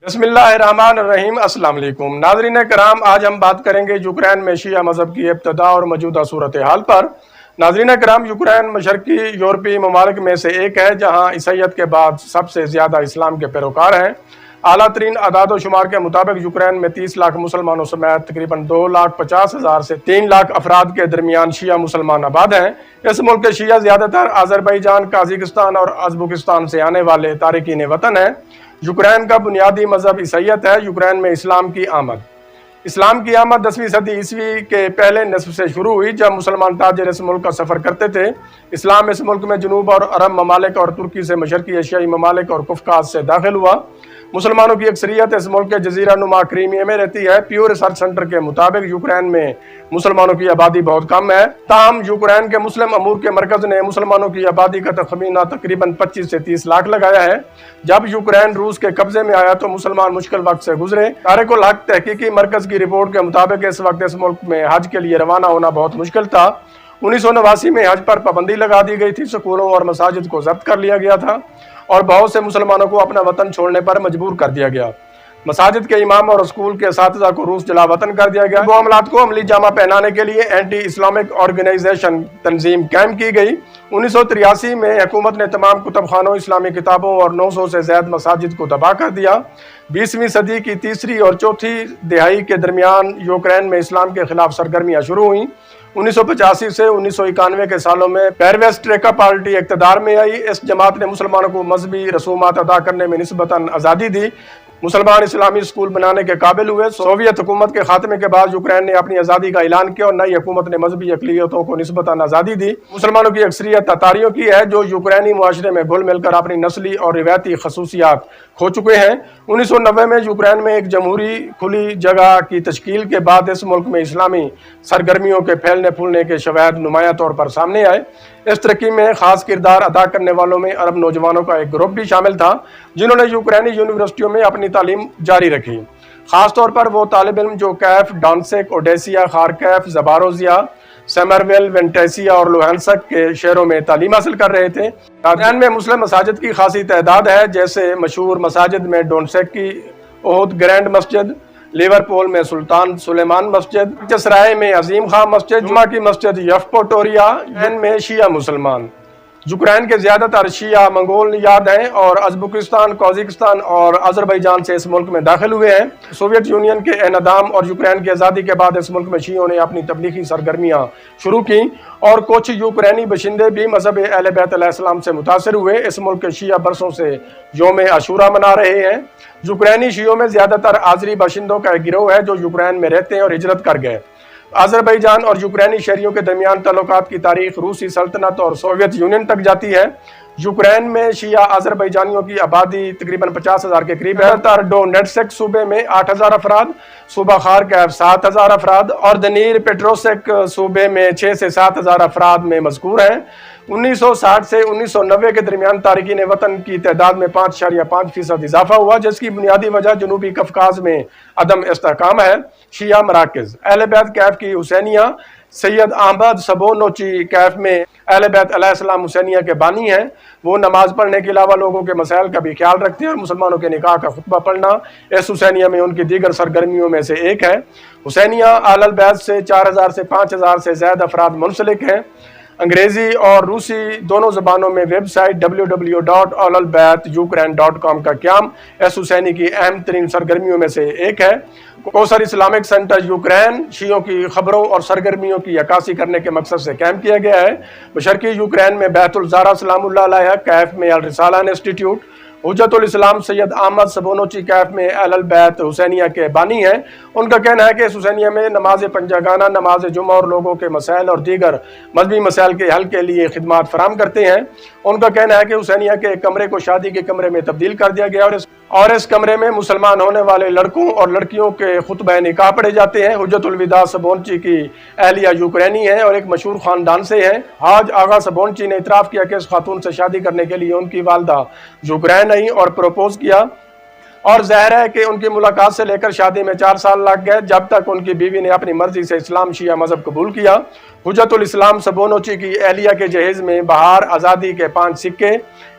بسم اللہ الرحمن الرحیم۔ السلام علیکم ناظرین کرام، آج ہم بات کریں گے یوکرین میں شیعہ مذہب کی ابتدا اور موجودہ صورتحال پر۔ ناظرین کرام، یوکرین مشرقی یورپی ممالک میں سے ایک ہے جہاں عیسائیت کے بعد سب سے زیادہ اسلام کے پیروکار ہیں۔ اعلیٰ ترین اعداد و شمار کے مطابق یوکرین میں 30 لاکھ مسلمانوں سمیت تقریباً 2,50,000 سے 3 لاکھ افراد کے درمیان شیعہ مسلمان آباد ہیں۔ اس ملک کے شیعہ زیادہ تر آذربائیجان، قازقستان اور ازبکستان سے آنے والے تارکین وطن ہیں۔ یوکرین کا بنیادی مذہب عیسائیت ہے۔ یوکرین میں اسلام کی آمد 10ویں صدی عیسوی کے پہلے نصف سے شروع ہوئی، جب مسلمان تاجر اس ملک کا سفر کرتے تھے۔ اسلام اس ملک میں جنوب اور عرب ممالک اور ترکی سے مشرقی ایشیائی ممالک اور قفقاز سے داخل ہوا۔ مسلمانوں کی اکثریت اس ملک کے جزیرہ نما کریمیا میں رہتی ہے۔ پیو ریسرچ سینٹر کے مطابق یوکرین میں مسلمانوں کی آبادی بہت کم ہے، تاہم یوکرین کے مسلم امور کے مرکز نے مسلمانوں کی آبادی کا تخمینہ تقریباً 25 سے 30 لاکھ لگایا ہے۔ جب یوکرین روس کے قبضے میں آیا تو مسلمان مشکل وقت سے گزرے۔ طارق الحق تحقیقی مرکز کی رپورٹ کے مطابق اس وقت اس ملک میں حج کے لیے روانہ ہونا بہت مشکل تھا۔ 1989 میں حج پر پابندی لگا دی گئی تھی، سکولوں اور مساجد کو ضبط کر لیا گیا تھا اور بہت سے مسلمانوں کو اپنا وطن چھوڑنے پر مجبور کر دیا گیا۔ مساجد کے امام اور اسکول کے اساتذہ کو روس جلا وطن کر دیا گیا۔ معاملات کو عملی جامہ پہنانے کے لیے اینٹی اسلامک آرگنائزیشن تنظیم قائم کی گئی۔ 1983 میں حکومت نے تمام کتب خانوں، اسلامی کتابوں اور 900 سے زائد مساجد کو تباہ کر دیا۔ 20ویں صدی کی تیسری اور چوتھی دہائی کے درمیان یوکرین میں اسلام کے خلاف سرگرمیاں شروع ہوئیں۔ 1985 سے 1991 کے سالوں میں پیرویسٹریکا پارٹی اقتدار میں آئی۔ اس جماعت نے مسلمانوں کو مذہبی رسومات ادا کرنے میں نسبتاً آزادی دی۔ مسلمان اسلامی اسکول بنانے کے قابل ہوئے۔ سوویت حکومت کے خاتمے کے بعد یوکرین نے اپنی آزادی کا اعلان کیا اور نئی حکومت نے مذہبی اقلیتوں کو نسبتاً آزادی دی۔ مسلمانوں کی اکثریت تاتاریوں کی ہے، جو یوکرینی معاشرے میں گھل مل کر اپنی نسلی اور روایتی خصوصیات کھو چکے ہیں۔ 1990 میں یوکرین میں ایک جمہوری کھلی جگہ کی تشکیل کے بعد اس ملک میں اسلامی سرگرمیوں کے پھیلنے پھولنے کے شواہد نمایاں طور پر سامنے آئے۔ اس ترقی میں خاص کردار ادا کرنے والوں میں عرب نوجوانوں کا ایک گروپ بھی شامل تھا، جنہوں نے یوکرینی یونیورسٹیوں میں اپنی تعلیم جاری رکھی۔ خاص طور پر وہ طالب علم جو کیف، ڈانسک، اوڈیسیا، خارکیف، زباروزیا، سیمرویل، وینٹیسیا اور لوہانسک کے شہروں میں تعلیم حاصل کر رہے تھے۔ یوکرین میں مسلم مساجد کی خاصی تعداد ہے، جیسے مشہور مساجد میں ڈونسک کی احد گرینڈ مسجد، لیورپول میں سلطان سلیمان مسجد، چسرائے میں عظیم خان مسجد، جمعہ کی مسجد یفپوٹوریا، ان میں شیعہ مسلمان۔ یوکرین کے زیادہ تر شیعہ منگول یاد ہیں اور ازبکستان، قازقستان اور آذربائیجان سے اس ملک میں داخل ہوئے ہیں۔ سوویت یونین کے انہدام اور یوکرین کی آزادی کے بعد اس ملک میں شیعوں نے اپنی تبلیغی سرگرمیاں شروع کی اور کچھ یوکرینی باشندے بھی مذہب اہل بیت علیہ السلام سے متاثر ہوئے۔ اس ملک کے شیعہ برسوں سے یوم عاشورہ منا رہے ہیں۔ یوکرینی شیعوں میں زیادہ تر آذری باشندوں کا ایک گروہ ہے جو یوکرین میں رہتے ہیں اور ہجرت کر گئے۔ آذربائیجان اور یوکرینی شہریوں کے درمیان تعلقات کی تاریخ روسی سلطنت اور سوویت یونین تک جاتی ہے۔ یوکرین میں شیعہ آذربائیجانیوں کی آبادی تقریباً 50,000 کے قریب ہے۔ ڈونیٹسک صوبے میں 8,000 افراد، صوبہ خارکیف 7,000 افراد اور دنیر پیٹروسک صوبے میں 6 سے 7,000 افراد میں مذکور ہیں۔ 1960 سے 1990 کے درمیان تارکین وطن کی تعداد میں 5.5% اضافہ ہوا، جس کی بنیادی وجہ جنوبی قفقاز میں عدم استحکام ہے۔ شیعہ مراکز: اہل بیت کیف کی حسینیہ، سید احمد سبونوچی کیف میں اہل بیت علیہ السلام حسینیہ کے بانی ہیں۔ وہ نماز پڑھنے کے علاوہ لوگوں کے مسائل کا بھی خیال رکھتے ہیں اور مسلمانوں کے نکاح کا خطبہ پڑھنا اس حسینیہ میں ان کی دیگر سرگرمیوں میں سے ایک ہے۔ حسینیہ اہل البیت سے 4,000 سے 5,000 سے زائد افراد منسلک ہیں۔ انگریزی اور روسی دونوں زبانوں میں ویب سائٹ www.ahlalbaytukraine.com کا قیام اس حسینی کی اہم ترین سرگرمیوں میں سے ایک ہے۔ کوثر اسلامک سینٹر یوکرین شیعوں کی خبروں اور سرگرمیوں کی عکاسی کرنے کے مقصد سے قائم کیا گیا ہے۔ مشرقی یوکرین میں بیت الزہرا سلام اللہ علیہ کیف میں الرسالہ انسٹیٹیوٹ، حجت الاسلام سید احمد سبونوچی کیف میں اہل البیت حسینیہ کے بانی ہیں۔ ان کا کہنا ہے کہ اس حسینیہ میں نماز پنجگانہ، نماز جمعہ اور لوگوں کے مسائل اور دیگر مذہبی مسائل کے حل کے لیے خدمات فراہم کرتے ہیں۔ ان کا کہنا ہے کہ حسینیہ کے ایک کمرے کو شادی کے کمرے میں تبدیل کر دیا گیا اور اس کمرے میں مسلمان ہونے والے لڑکوں اور لڑکیوں کے خطبہ نکاح پڑھے جاتے ہیں۔ حجت الوداع سبونچی کی اہلیہ یوکرینی ہیں اور ایک مشہور خاندان سے ہیں۔ حاج آغا سبونچی نے اعتراف کیا کہ اس خاتون سے شادی کرنے کے لیے ان کی والدہ یوکرین آئی اور پروپوز کیا، اور ظاہر ہے کہ ان کی ملاقات سے لے کر شادی میں 4 سال لگ گئے، جب تک ان کی بیوی نے اپنی مرضی سے اسلام شیعہ مذہب قبول کیا۔ حجت الاسلام سبونوچی کی اہلیہ کے جہیز میں بہار، آزادی کے 5 سکے،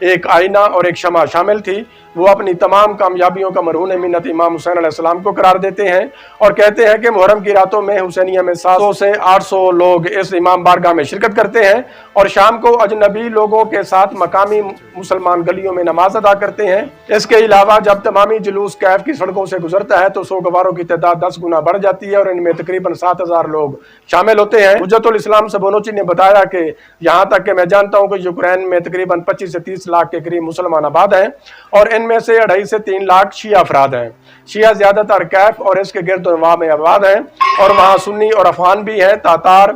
ایک آئینہ اور ایک شمع شامل تھی۔ وہ اپنی تمام کامیابیوں کا مرہون منت امام حسین علیہ السلام کو قرار دیتے ہیں اور کہتے ہیں کہ محرم کی راتوں میں حسینیہ میں 700 سے 800 لوگ اس امام بارگاہ میں شرکت کرتے ہیں اور شام کو اجنبی لوگوں کے ساتھ مقامی مسلمان گلیوں میں نماز ادا کرتے ہیں۔ اس کے علاوہ جب تمامی جلوس کیف کی سڑکوں سے گزرتا ہے تو سوگواروں کی تعداد 10 گنا بڑھ جاتی ہے اور ان میں تقریباً 7000 لوگ شامل ہوتے ہیں۔ حجت الاسلام سبونوچی نے بتایا کہ یہاں تک کہ میں جانتا ہوں کہ یوکرین میں تقریباً 25 سے 30 لاکھ کے قریب مسلمان آباد ہیں اور ان میں سے 2.5 سے 3 لاکھ شیعہ افراد ہیں۔ شیعہ زیادہ تر کیف اور اس کے گرد و نواح میں آباد ہیں اور وہاں سنی اور افغان بھی ہیں، تاتار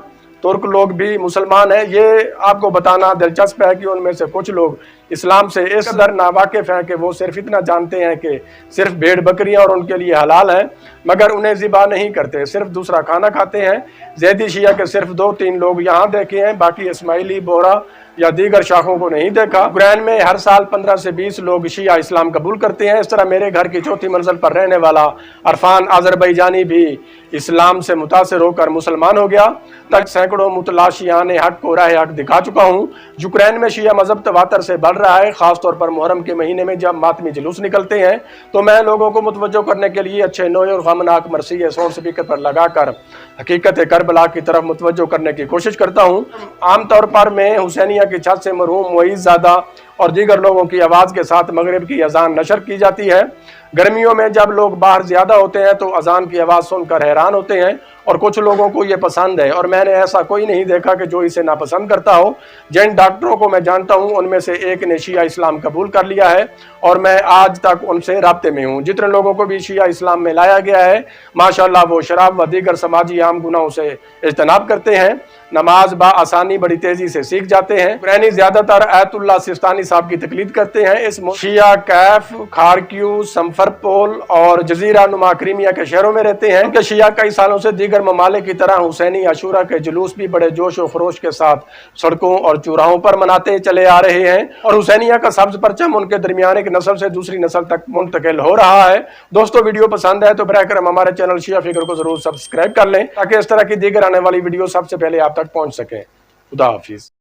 ترک لوگ بھی مسلمان ہیں۔ یہ آپ کو بتانا دلچسپ ہے کہ ان میں سے کچھ لوگ اسلام سے اس قدر ناواقف ہیں کہ وہ صرف اتنا جانتے ہیں کہ صرف بھیڑ بکریاں اور ان کے لیے حلال ہیں مگر انہیں ذبح نہیں کرتے، صرف دوسرا کھانا کھاتے ہیں۔ زیدی شیعہ کے صرف 2-3 لوگ یہاں دیکھے ہیں، باقی اسماعیلی، بورا یا دیگر شاخوں کو نہیں دیکھا۔ یوکرین میں ہر سال 15 سے 20 لوگ شیعہ اسلام قبول کرتے ہیں۔ اس طرح میرے گھر کی 4تھی منزل پر رہنے والا عرفان آذربائیجانی بھی اسلام سے متاثر ہو کر مسلمان ہو گیا۔ تک سینکڑوں متلاشیان حق کو راہ حق دکھا چکا ہوں۔ یوکرین میں شیعہ مذہب تواتر سے بڑھ رہا ہے، خاص طور پر محرم کے مہینے میں جب ماتمی جلوس نکلتے ہیں تو میں لوگوں کو متوجہ کرنے کے لیے اچھے نوے اور غمناک مرثیے ساؤنڈ سپیکر پر لگا کر حقیقت کربلا کی طرف متوجہ کرنے کی کوشش کرتا ہوں۔ عام طور پر میں حسینیہ کی چھت سے مرحوم معیز زادہ اور دیگر لوگوں کی آواز کے ساتھ مغرب کی اذان نشر کی جاتی ہے۔ گرمیوں میں جب لوگ باہر زیادہ ہوتے ہیں تو اذان کی آواز سن کر حیران ہوتے ہیں اور کچھ لوگوں کو یہ پسند ہے اور میں نے ایسا کوئی نہیں دیکھا کہ جو اسے ناپسند کرتا ہو۔ جن ڈاکٹروں کو میں جانتا ہوں ان میں سے ایک نے شیعہ اسلام قبول کر لیا ہے اور میں آج تک ان سے رابطے میں ہوں۔ جتنے لوگوں کو بھی شیعہ اسلام میں لایا گیا ہے ماشاءاللہ وہ شراب و دیگر سماجی عام گناہوں سے اجتناب کرتے ہیں، نماز آسانی بڑی تیزی سے سیکھ جاتے ہیں۔ یوکرینی زیادہ تر آیت اللہ سستانی صاحب کی تقلید کرتے ہیں۔ اس شیعہ کیف، خارکیو، سمفرپول اور جزیرہ نما کریمیا کے شہروں میں رہتے ہیں کہ شیعہ کئی سالوں سے دیگر ممالک کی طرح حسینی عاشورہ کے جلوس بھی بڑے جوش و خروش کے ساتھ سڑکوں اور چوراہوں پر مناتے چلے آ رہے ہیں اور حسینیہ کا سبز پرچم ان کے درمیان ایک نسل سے دوسری نسل تک منتقل ہو رہا ہے۔ دوستو ویڈیو پسند ہے تو براہ کرم ہمارے چینل شیعہ فکر کو ضرور سبسکرائب کر لیں تاکہ اس طرح کی دیگر آنے والی ویڈیو سب سے پہلے آپ تک پہنچ سکیں۔ خدا حافظ۔